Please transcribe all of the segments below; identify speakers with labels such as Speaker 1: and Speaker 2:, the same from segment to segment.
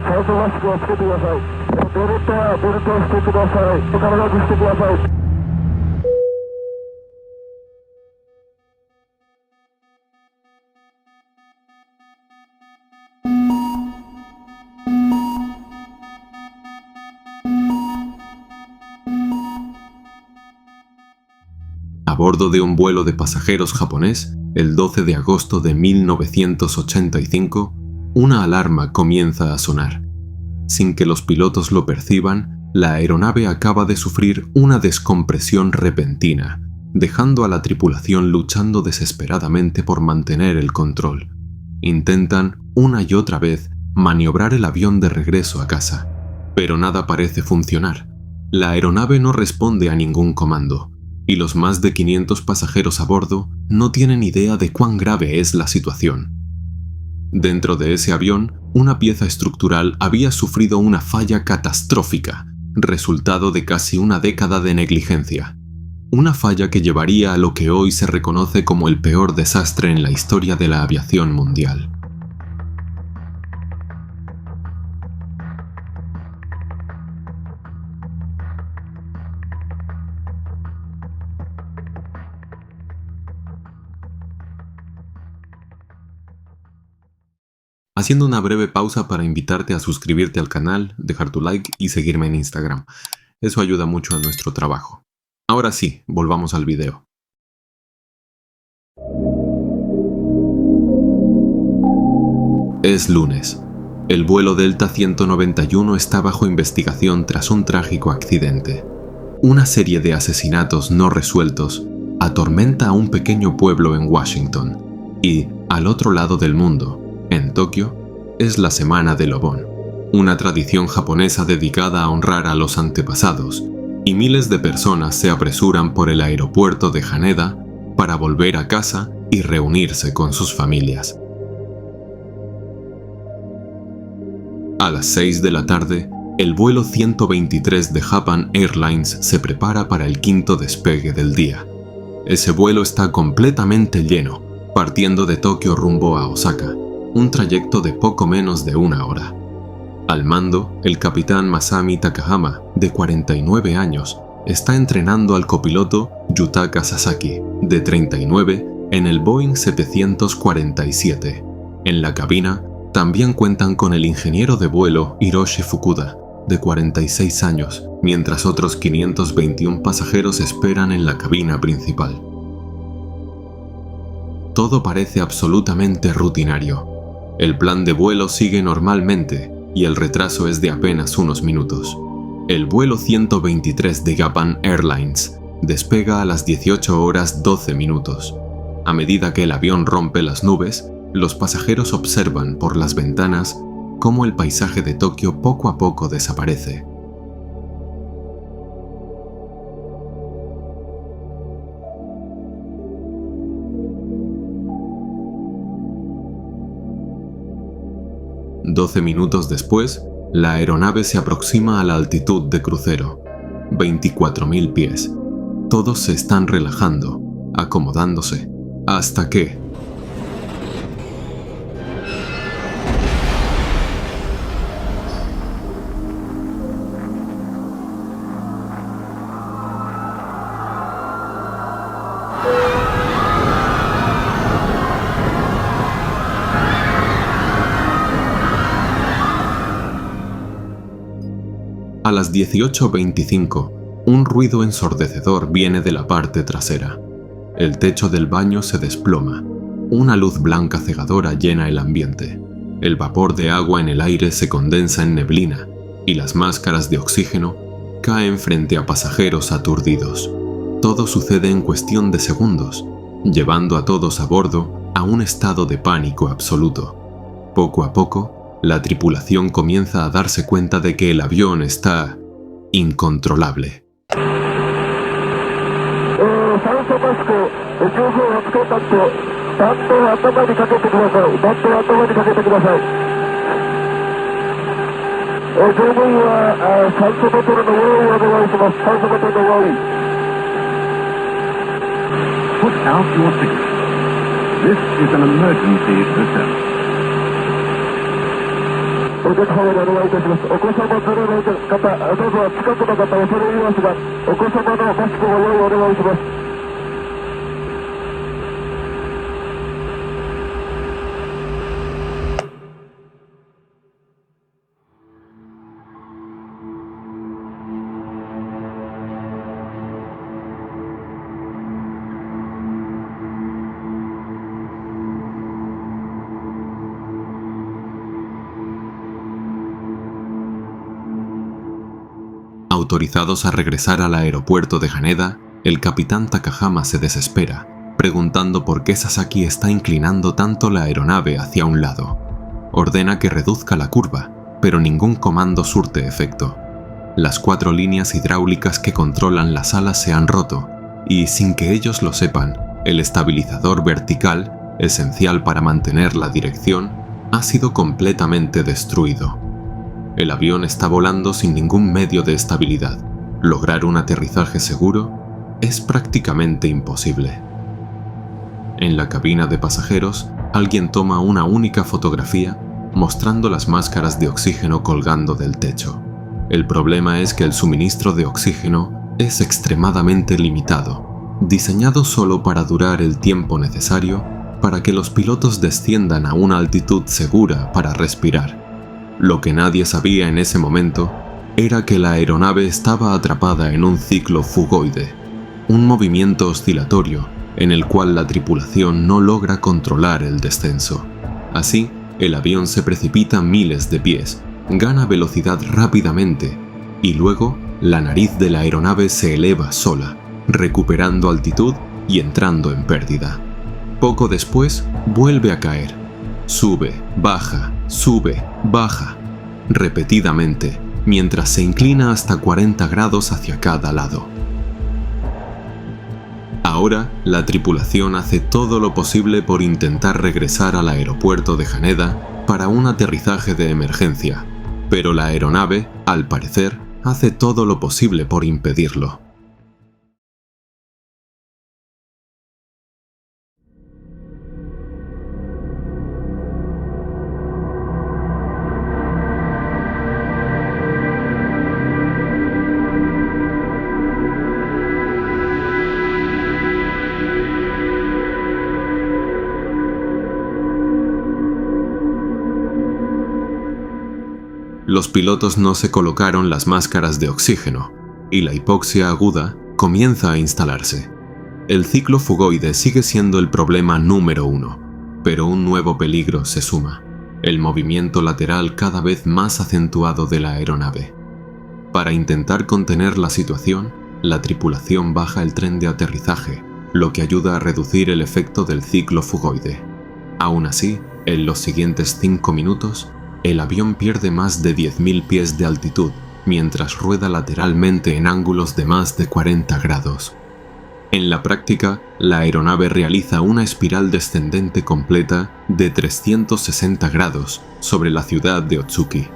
Speaker 1: 酸素マスクをつけてください。ベルトはベルトをしてください。必ずしてください。
Speaker 2: A bordo de un vuelo de pasajeros japonés, el 12 de agosto de 1985, una alarma comienza a sonar. Sin que los pilotos lo perciban, la aeronave acaba de sufrir una descompresión repentina, dejando a la tripulación luchando desesperadamente por mantener el control. Intentan, una y otra vez, maniobrar el avión de regreso a casa, pero nada parece funcionar. La aeronave no responde a ningún comando, y los más de 500 pasajeros a bordo no tienen idea de cuán grave es la situación. Dentro de ese avión, una pieza estructural había sufrido una falla catastrófica, resultado de casi una década de negligencia. Una falla que llevaría a lo que hoy se reconoce como el peor desastre en la historia de la aviación mundial. Haciendo una breve pausa para invitarte a suscribirte al canal, dejar tu like y seguirme en Instagram. Eso ayuda mucho a nuestro trabajo. Ahora sí, volvamos al video. Es lunes. El vuelo Delta 191 está bajo investigación tras un trágico accidente. Una serie de asesinatos no resueltos atormenta a un pequeño pueblo en Washington y, al otro lado del mundo, en Tokio, es la Semana del Obon, una tradición japonesa dedicada a honrar a los antepasados, y miles de personas se apresuran por el aeropuerto de Haneda para volver a casa y reunirse con sus familias. A las 6 de la tarde, el vuelo 123 de Japan Airlines se prepara para el quinto despegue del día. Ese vuelo está completamente lleno, partiendo de Tokio rumbo a Osaka, un trayecto de poco menos de una hora. Al mando, el capitán Masami Takahama, de 49 años, está entrenando al copiloto Yutaka Sasaki, de 39, en el Boeing 747. En la cabina, también cuentan con el ingeniero de vuelo Hiroshi Fukuda, de 46 años, mientras otros 521 pasajeros esperan en la cabina principal. Todo parece absolutamente rutinario. El plan de vuelo sigue normalmente y el retraso es de apenas unos minutos. El vuelo 123 de Japan Airlines despega a las 18 horas 12 minutos. A medida que el avión rompe las nubes, los pasajeros observan por las ventanas cómo el paisaje de Tokio poco a poco desaparece. Doce minutos después, la aeronave se aproxima a la altitud de crucero, 24.000 pies. Todos se están relajando, acomodándose, hasta que... A las 18:25, un ruido ensordecedor viene de la parte trasera. El techo del baño se desploma. Una luz blanca cegadora llena el ambiente. El vapor de agua en el aire se condensa en neblina y las máscaras de oxígeno caen frente a pasajeros aturdidos. Todo sucede en cuestión de segundos, llevando a todos a bordo a un estado de pánico absoluto. Poco a poco, la tripulación comienza a darse cuenta de que el avión está incontrolable.
Speaker 3: Put out your cigarette. This is an emergency system.
Speaker 1: お客様にお願いいたします。お子様連れの方、どうぞ近くの方恐れ入りますが、お子様のマスクご用意お願いします。
Speaker 2: Autorizados a regresar al aeropuerto de Haneda, el capitán Takahama se desespera, preguntando por qué Sasaki está inclinando tanto la aeronave hacia un lado. Ordena que reduzca la curva, pero ningún comando surte efecto. Las 4 líneas hidráulicas que controlan las alas se han roto, y sin que ellos lo sepan, el estabilizador vertical, esencial para mantener la dirección, ha sido completamente destruido. El avión está volando sin ningún medio de estabilidad. Lograr un aterrizaje seguro es prácticamente imposible. En la cabina de pasajeros, alguien toma una única fotografía mostrando las máscaras de oxígeno colgando del techo. El problema es que el suministro de oxígeno es extremadamente limitado, diseñado solo para durar el tiempo necesario para que los pilotos desciendan a una altitud segura para respirar. Lo que nadie sabía en ese momento era que la aeronave estaba atrapada en un ciclo fugoide, un movimiento oscilatorio en el cual la tripulación no logra controlar el descenso. Así, el avión se precipita miles de pies, gana velocidad rápidamente y luego la nariz de la aeronave se eleva sola, recuperando altitud y entrando en pérdida. Poco después, vuelve a caer. Sube, baja, repetidamente, mientras se inclina hasta 40 grados hacia cada lado. Ahora, la tripulación hace todo lo posible por intentar regresar al aeropuerto de Haneda para un aterrizaje de emergencia, pero la aeronave, al parecer, hace todo lo posible por impedirlo. Los pilotos no se colocaron las máscaras de oxígeno, y la hipoxia aguda comienza a instalarse. El ciclo fugoide sigue siendo el problema número 1, pero un nuevo peligro se suma: el movimiento lateral cada vez más acentuado de la aeronave. Para intentar contener la situación, la tripulación baja el tren de aterrizaje, lo que ayuda a reducir el efecto del ciclo fugoide. Aún así, en los siguientes 5 minutos, el avión pierde más de 10.000 pies de altitud mientras rueda lateralmente en ángulos de más de 40 grados. En la práctica, la aeronave realiza una espiral descendente completa de 360 grados sobre la ciudad de Otsuki,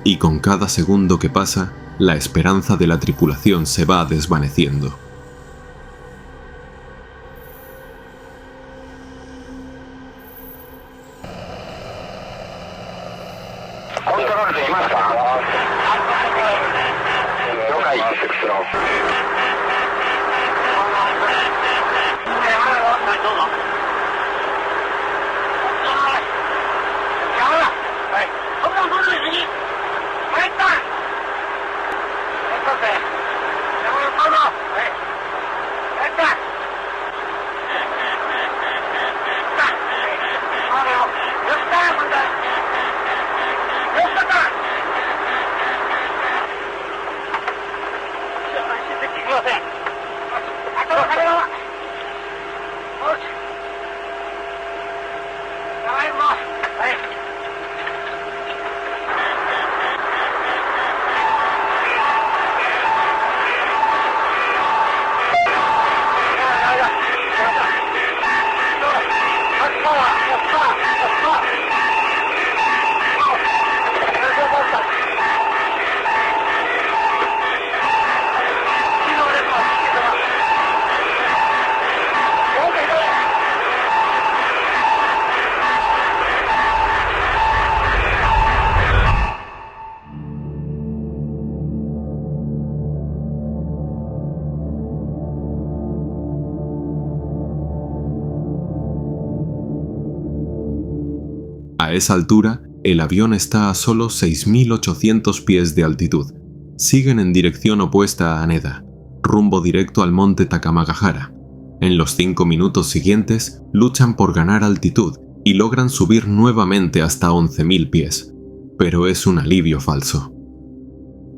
Speaker 2: y con cada segundo que pasa, la esperanza de la tripulación se va desvaneciendo. A esa altura, el avión está a solo 6.800 pies de altitud. Siguen en dirección opuesta a Haneda, rumbo directo al monte Takamagahara. En los 5 minutos siguientes, luchan por ganar altitud y logran subir nuevamente hasta 11.000 pies. Pero es un alivio falso.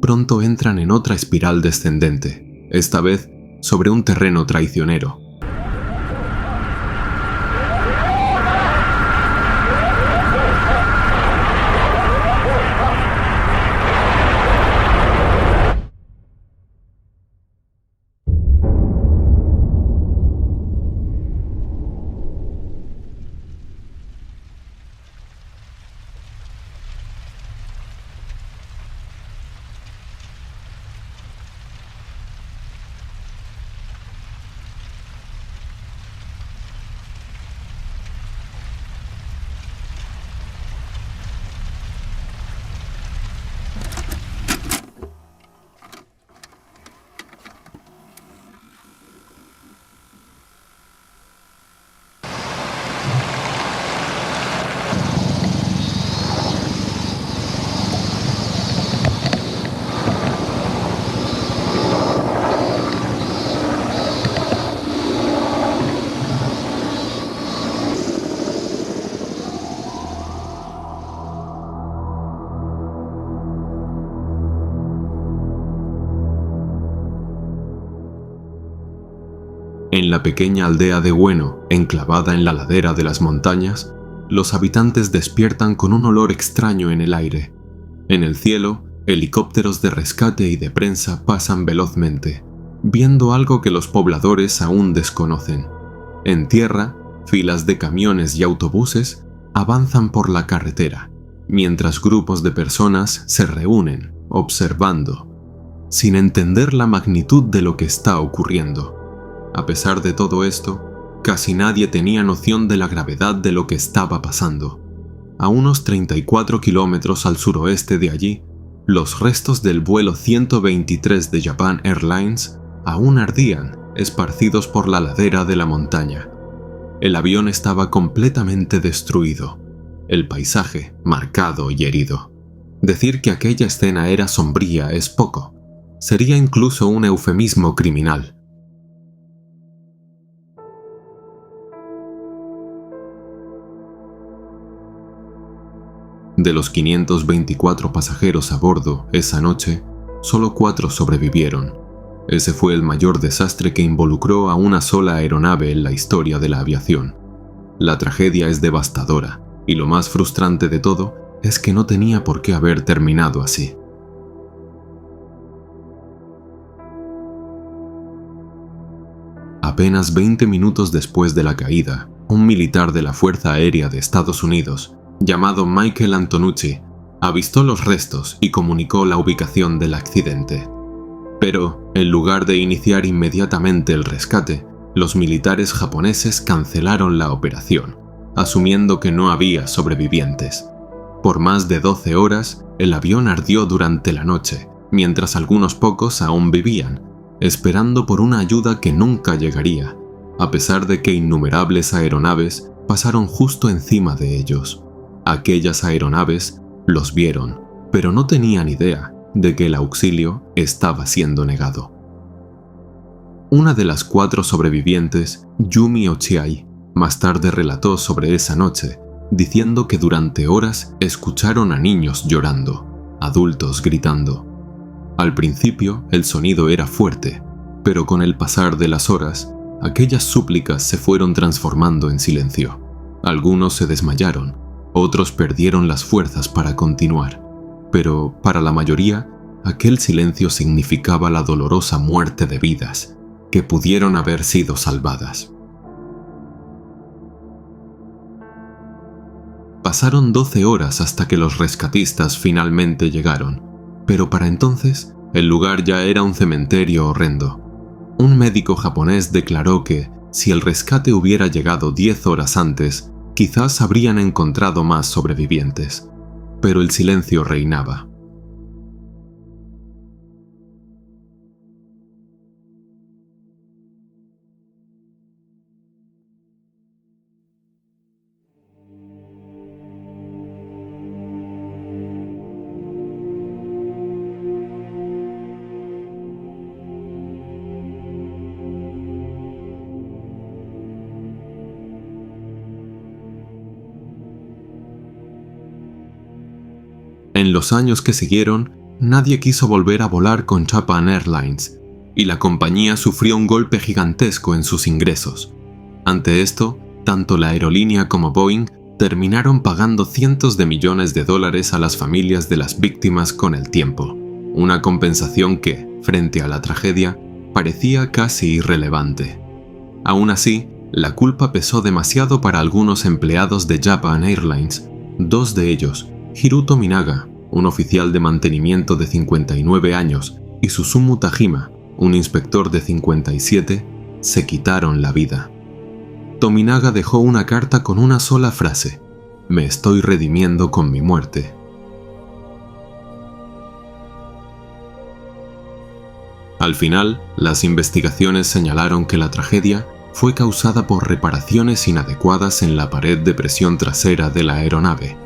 Speaker 2: Pronto entran en otra espiral descendente, esta vez sobre un terreno traicionero. En la pequeña aldea de Ueno, enclavada en la ladera de las montañas, los habitantes despiertan con un olor extraño en el aire. En el cielo, helicópteros de rescate y de prensa pasan velozmente, viendo algo que los pobladores aún desconocen. En tierra, filas de camiones y autobuses avanzan por la carretera, mientras grupos de personas se reúnen, observando, sin entender la magnitud de lo que está ocurriendo. A pesar de todo esto, casi nadie tenía noción de la gravedad de lo que estaba pasando. A unos 34 kilómetros al suroeste de allí, los restos del vuelo 123 de Japan Airlines aún ardían, esparcidos por la ladera de la montaña. El avión estaba completamente destruido, el paisaje marcado y herido. Decir que aquella escena era sombría es poco, sería incluso un eufemismo criminal. De los 524 pasajeros a bordo esa noche, solo 4 sobrevivieron. Ese fue el mayor desastre que involucró a una sola aeronave en la historia de la aviación. La tragedia es devastadora, y lo más frustrante de todo es que no tenía por qué haber terminado así. Apenas 20 minutos después de la caída, un militar de la Fuerza Aérea de Estados Unidos, llamado Michael Antonucci, avistó los restos y comunicó la ubicación del accidente. Pero, en lugar de iniciar inmediatamente el rescate, los militares japoneses cancelaron la operación, asumiendo que no había sobrevivientes. Por más de 12 horas, el avión ardió durante la noche, mientras algunos pocos aún vivían, esperando por una ayuda que nunca llegaría, a pesar de que innumerables aeronaves pasaron justo encima de ellos. Aquellas aeronaves los vieron, pero no tenían idea de que el auxilio estaba siendo negado. Una de las 4 sobrevivientes, Yumi Ochiai, más tarde relató sobre esa noche, diciendo que durante horas escucharon a niños llorando, adultos gritando. Al principio el sonido era fuerte, pero con el pasar de las horas, aquellas súplicas se fueron transformando en silencio. Algunos se desmayaron, otros perdieron las fuerzas para continuar, pero para la mayoría, aquel silencio significaba la dolorosa muerte de vidas que pudieron haber sido salvadas. Pasaron 12 horas hasta que los rescatistas finalmente llegaron, pero para entonces el lugar ya era un cementerio horrendo. Un médico japonés declaró que, si el rescate hubiera llegado 10 horas antes, quizás habrían encontrado más sobrevivientes, pero el silencio reinaba. En los años que siguieron, nadie quiso volver a volar con Japan Airlines, y la compañía sufrió un golpe gigantesco en sus ingresos. Ante esto, tanto la aerolínea como Boeing terminaron pagando cientos de millones de dólares a las familias de las víctimas con el tiempo, una compensación que, frente a la tragedia, parecía casi irrelevante. Aún así, la culpa pesó demasiado para algunos empleados de Japan Airlines. Dos de ellos, Hiruto Minaga, un oficial de mantenimiento de 59 años, y Susumu Tajima, un inspector de 57, se quitaron la vida. Tominaga dejó una carta con una sola frase: «Me estoy redimiendo con mi muerte». Al final, las investigaciones señalaron que la tragedia fue causada por reparaciones inadecuadas en la pared de presión trasera de la aeronave,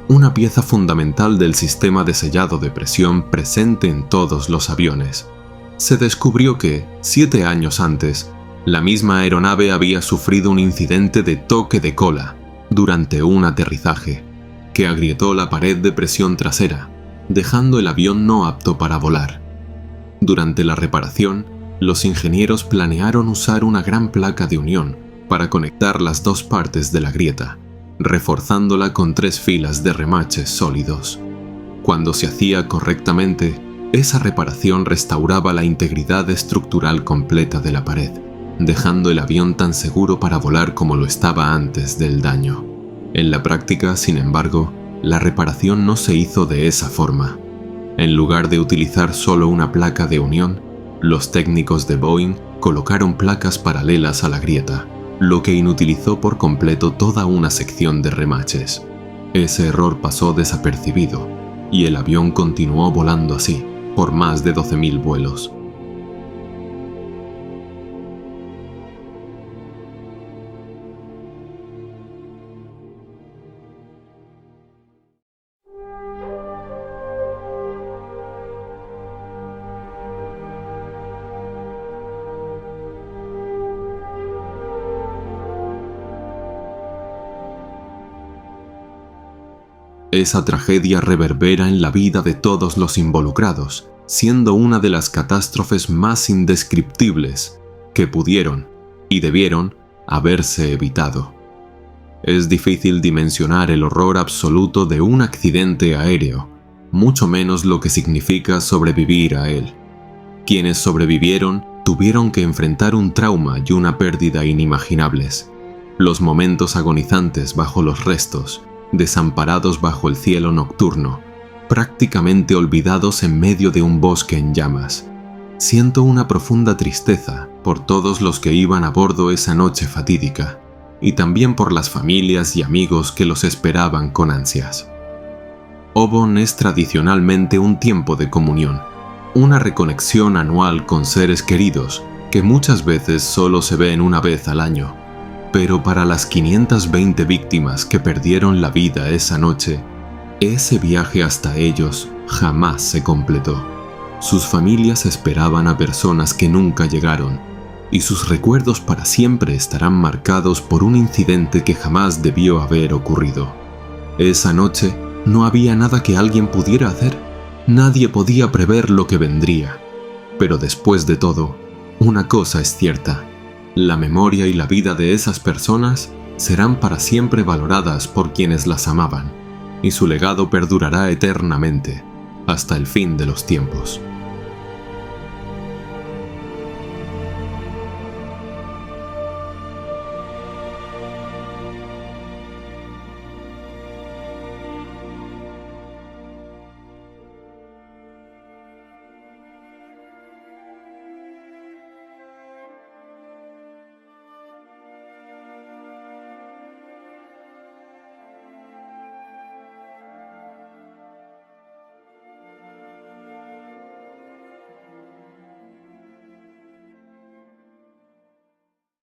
Speaker 2: una pieza fundamental del sistema de sellado de presión presente en todos los aviones. Se descubrió que, 7 años antes, la misma aeronave había sufrido un incidente de toque de cola durante un aterrizaje, que agrietó la pared de presión trasera, dejando el avión no apto para volar. Durante la reparación, los ingenieros planearon usar una gran placa de unión para conectar las dos partes de la grieta, reforzándola con 3 filas de remaches sólidos. Cuando se hacía correctamente, esa reparación restauraba la integridad estructural completa de la pared, dejando el avión tan seguro para volar como lo estaba antes del daño. En la práctica, sin embargo, la reparación no se hizo de esa forma. En lugar de utilizar solo una placa de unión, los técnicos de Boeing colocaron placas paralelas a la grieta, lo que inutilizó por completo toda una sección de remaches. Ese error pasó desapercibido, y el avión continuó volando así, por más de 12.000 vuelos. Esa tragedia reverbera en la vida de todos los involucrados, siendo una de las catástrofes más indescriptibles que pudieron y debieron haberse evitado. Es difícil dimensionar el horror absoluto de un accidente aéreo, mucho menos lo que significa sobrevivir a él. Quienes sobrevivieron tuvieron que enfrentar un trauma y una pérdida inimaginables. Los momentos agonizantes bajo los restos, desamparados bajo el cielo nocturno, prácticamente olvidados en medio de un bosque en llamas. Siento una profunda tristeza por todos los que iban a bordo esa noche fatídica, y también por las familias y amigos que los esperaban con ansias. Obon es tradicionalmente un tiempo de comunión, una reconexión anual con seres queridos que muchas veces solo se ven una vez al año. Pero para las 520 víctimas que perdieron la vida esa noche, ese viaje hasta ellos jamás se completó. Sus familias esperaban a personas que nunca llegaron, y sus recuerdos para siempre estarán marcados por un incidente que jamás debió haber ocurrido. Esa noche no había nada que alguien pudiera hacer. Nadie podía prever lo que vendría. Pero después de todo, una cosa es cierta: la memoria y la vida de esas personas serán para siempre valoradas por quienes las amaban, y su legado perdurará eternamente, hasta el fin de los tiempos.